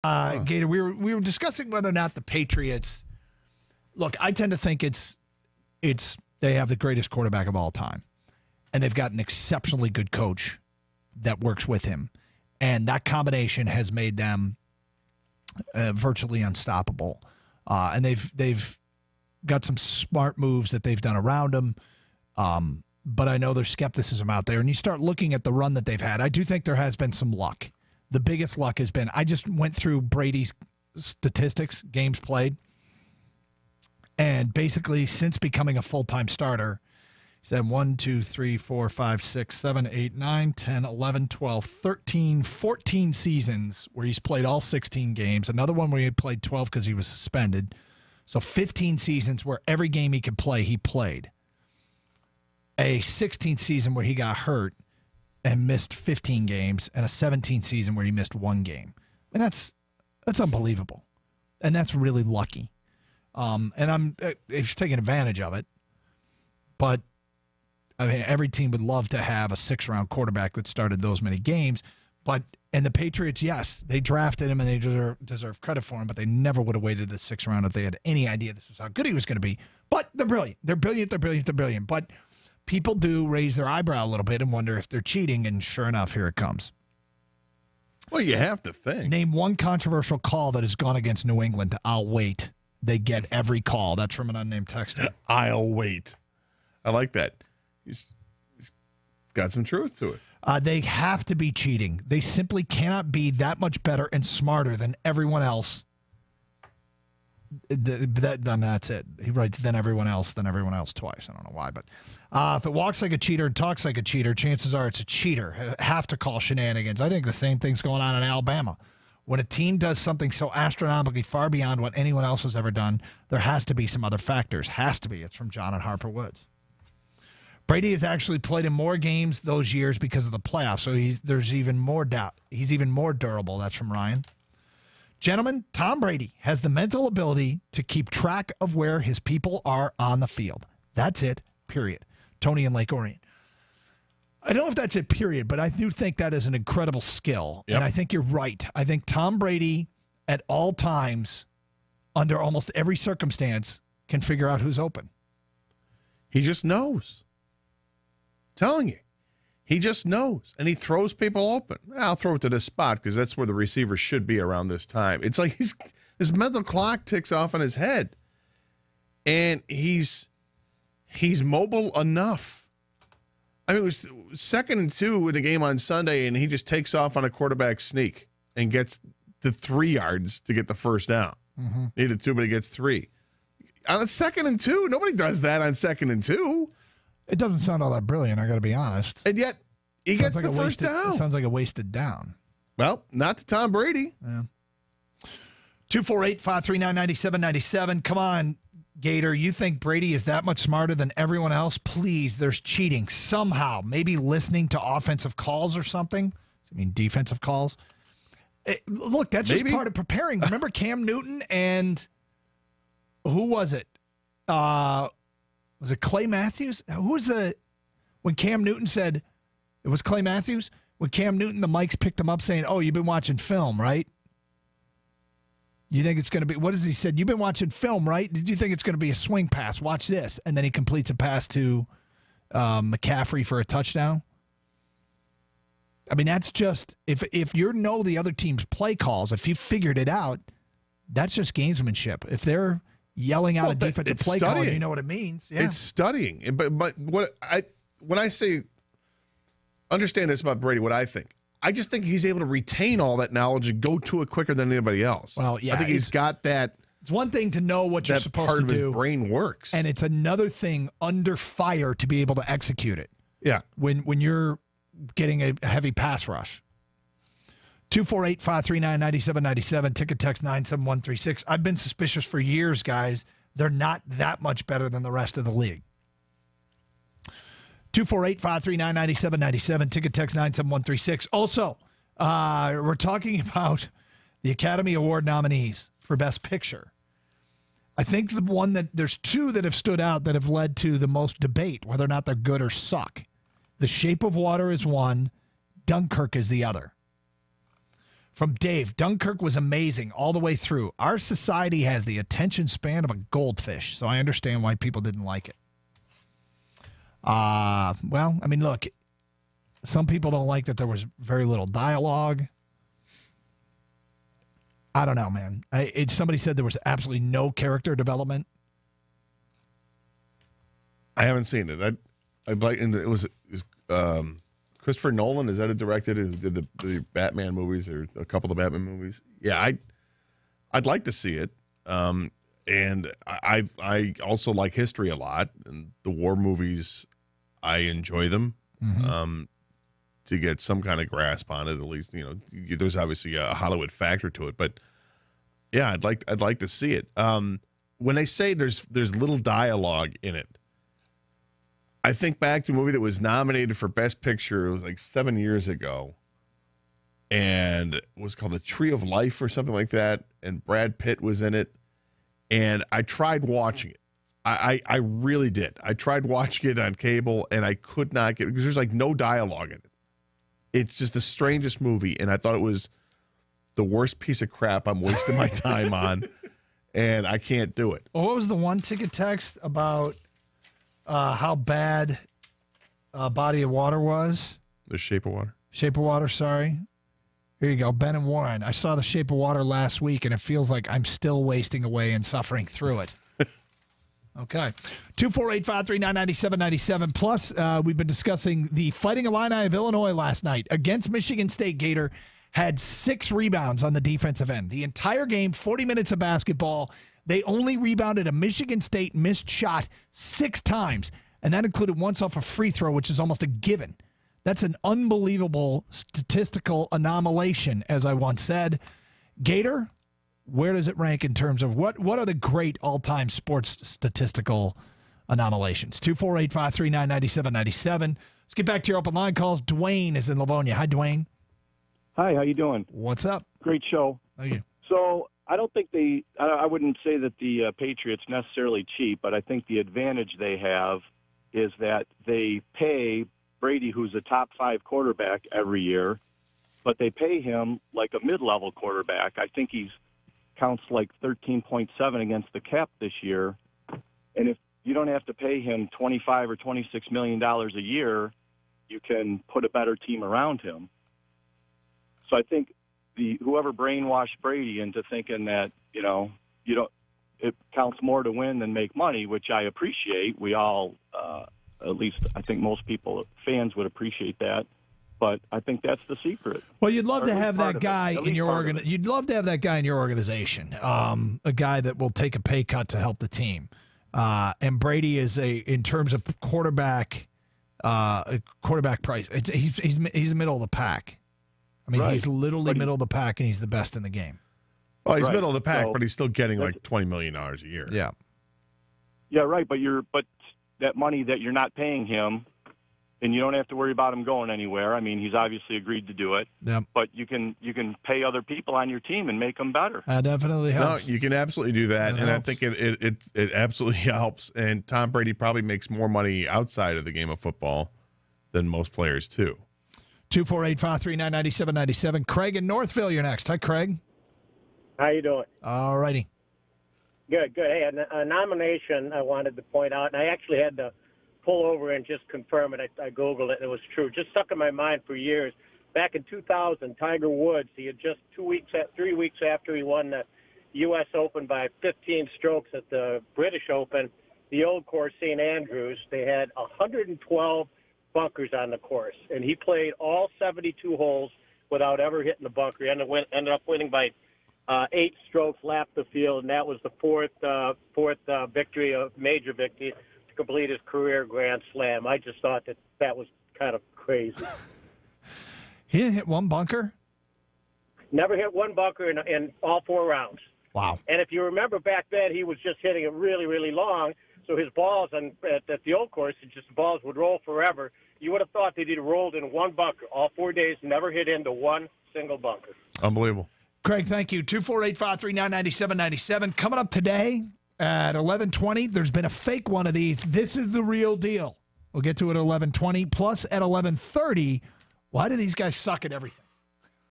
Gator, we were discussing whether or not the Patriots. Look, I tend to think it's they have the greatest quarterback of all time, and they've got an exceptionally good coach that works with him, and that combination has made them virtually unstoppable. And they've got some smart moves that they've done around him. But I know there's skepticism out there, and you start looking at the run that they've had. I do think there has been some luck. The biggest luck has been, I just went through Brady's statistics, games played. And basically, since becoming a full-time starter, he's had 1, 2, 3, 4, 5, 6, 7, 8, 9, 10, 11, 12, 13, 14 seasons where he's played all 16 games. Another one where he played 12 because he was suspended. So 15 seasons where every game he could play, he played. A 16th season where he got hurt and missed 15 games, and a 17th season where he missed 1 game. And that's unbelievable. And that's really lucky. And he's taking advantage of it. But, I mean, every team would love to have a 6th-round quarterback that started those many games. And the Patriots, yes, they drafted him and they deserve credit for him, but they never would have waited the 6th round if they had any idea this was how good he was going to be. But they're brilliant. They're brilliant. They're brilliant. They're brilliant. But people do raise their eyebrow a little bit and wonder if they're cheating, and sure enough, here it comes. Well, you have to think. Name one controversial call that has gone against New England. I'll wait. They get every call. That's from an unnamed texter. I'll wait. I like that. He's got some truth to it. They have to be cheating. They simply cannot be that much better and smarter than everyone else. That's it. He writes than everyone else twice. I don't know why, but if it walks like a cheater and talks like a cheater, chances are it's a cheater. Have to call shenanigans. I think the same thing's going on in Alabama. When a team does something so astronomically far beyond what anyone else has ever done, there has to be some other factors. Has to be. It's from John and Harper Woods. Brady has actually played in more games those years because of the playoffs, so there's even more doubt. He's even more durable. That's from Ryan. Gentlemen, Tom Brady has the mental ability to keep track of where his people are on the field. That's it, period. Tony in Lake Orion. I don't know if that's it, period, but I do think that is an incredible skill. Yep. And I think you're right. I think Tom Brady, at all times, under almost every circumstance, can figure out who's open. He just knows. Telling you. He just knows. And he throws people open. I'll throw it to this spot because that's where the receiver should be around this time. It's like his mental clock ticks off in his head. And he's mobile enough. I mean, it was 2nd and 2 in the game on Sunday, and he just takes off on a quarterback sneak and gets the 3 yards to get the first down. Mm-hmm. Needed 2, but he gets 3. On a 2nd and 2, nobody does that on 2nd and 2. It doesn't sound all that brilliant, I got to be honest. And yet, he gets like the first down. It sounds like a wasted down. Well, not to Tom Brady. Yeah. 248-539-9797. Come on, Gator. You think Brady is that much smarter than everyone else? Please, there's cheating somehow. Maybe listening to offensive calls or something. I mean, defensive calls. Look, that's just part of preparing. Remember Cam Newton and who was it? Was it Clay Matthews? Who was when Cam Newton said, it was Clay Matthews? When Cam Newton, the mics picked him up saying, oh, you've been watching film, right? You think it's going to be, what has he said? You've been watching film, right? Did you think it's going to be a swing pass? Watch this. And then he completes a pass to McCaffrey for a touchdown. I mean, that's just, if you know the other team's play calls, if you figured it out, that's just gamesmanship. If they're yelling out a defensive play call, you know what it means. Yeah. It's studying. But when I say understand this about Brady, what I think, I just think he's able to retain all that knowledge and go to it quicker than anybody else. Well, yeah, I think he's got that. It's one thing to know what you're supposed to do. Part of his brain works. And it's another thing under fire to be able to execute it. Yeah. When you're getting a heavy pass rush. 248-539-9797, ticket text 97136. I've been suspicious for years, guys. They're not that much better than the rest of the league. 248-539-9797, ticket text 97136. Also, we're talking about the Academy Award nominees for Best Picture. I think the one that there's 2 that have stood out that have led to the most debate, whether or not they're good or suck. The Shape of Water is one. Dunkirk is the other. From Dave, Dunkirk was amazing all the way through. Our society has the attention span of a goldfish, so I understand why people didn't like it. Well, I mean, look, some people don't like that there was very little dialogue. I don't know, man. Somebody said there was absolutely no character development. I haven't seen it. I'd like, and it was Christopher Nolan. Is that directed? Who did the Batman movies or a couple of the Batman movies? Yeah, I'd like to see it. And I also like history a lot, and the war movies, I enjoy them. Mm-hmm. To get some kind of grasp on it, at least, you know, there's obviously a Hollywood factor to it, but yeah, I'd like to see it. When they say there's little dialogue in it, I think back to a movie that was nominated for Best Picture. It was like 7 years ago, and it was called The Tree of Life or something like that, and Brad Pitt was in it, and I tried watching it. I really did. I tried watching it on cable, and I could not get it because there's like no dialogue in it. It's just the strangest movie, and I thought it was the worst piece of crap I'm wasting my time on, and I can't do it. Well, what was the one ticket text about how bad Body of Water was? The Shape of Water? Shape of Water, sorry. Here you go, Ben and Warren. I saw The Shape of Water last week, and it feels like I'm still wasting away and suffering through it. Okay. 248-539-9797. Plus, we've been discussing the Fighting Illini of Illinois last night against Michigan State. Gator had 6 rebounds on the defensive end. The entire game, 40 minutes of basketball, they only rebounded a Michigan State missed shot 6 times, and that included once off a free throw, which is almost a given. That's an unbelievable statistical anomalation, as I once said. Gator, where does it rank in terms of what are the great all-time sports statistical anomalations? 248-539-9797. Let's get back to your open line calls. Dwayne is in Livonia. Hi, Dwayne. Hi, how you doing? What's up? Great show. Thank you. So I don't think I wouldn't say that the Patriots necessarily cheat, but I think the advantage they have is that they pay Brady, who's a top 5 quarterback every year, but they pay him like a mid-level quarterback. I think he's counts like 13.7 against the cap this year. And if you don't have to pay him $25 or $26 million a year, you can put a better team around him. So I think whoever brainwashed Brady into thinking that, it counts more to win than make money, which I appreciate. We all, at least I think most people, fans would appreciate that. But I think that's the secret. Well, you'd love to have that guy in your You'd love to have that guy in your organization, a guy that will take a pay cut to help the team. And Brady is in terms of quarterback price. He's the middle of the pack. I mean, He's literally middle of the pack, and he's the best in the game. Well, he's middle of the pack, but he's still getting like $20 million a year. Yeah. Yeah, right. But that money that you're not paying him. And you don't have to worry about him going anywhere. I mean, he's obviously agreed to do it. Yep. But you can pay other people on your team and make them better. That definitely helps. No, you can absolutely do that, and helps. I think it absolutely helps. And Tom Brady probably makes more money outside of the game of football than most players too. 248-539-9797. Craig in Northville, you're next. Hi, Craig. How you doing? All righty. Good. Hey, a nomination I wanted to point out, and I actually had to pull over and just confirm it. I Googled it, and it was true. Just stuck in my mind for years. Back in 2000, Tiger Woods, he had just 3 weeks after he won the U.S. Open by 15 strokes at the British Open, the old course, St. Andrews, they had 112 bunkers on the course, and he played all 72 holes without ever hitting the bunker. He ended up winning by 8 strokes, lapped the field, and that was the fourth victory, a major victory, complete his career Grand Slam. I just thought that was kind of crazy. He didn't hit one bunker? Never hit one bunker in all 4 rounds. Wow. And if you remember back then, he was just hitting it really, really long, so his balls at the old course, the balls would roll forever. You would have thought that he'd rolled in one bunker all 4 days, never hit into one single bunker. Unbelievable. Craig, thank you. 248-539-9797. Coming up today, at 11:20, there's been a fake one of these. This is the real deal. We'll get to it at 11:20. Plus, at 11:30, why do these guys suck at everything?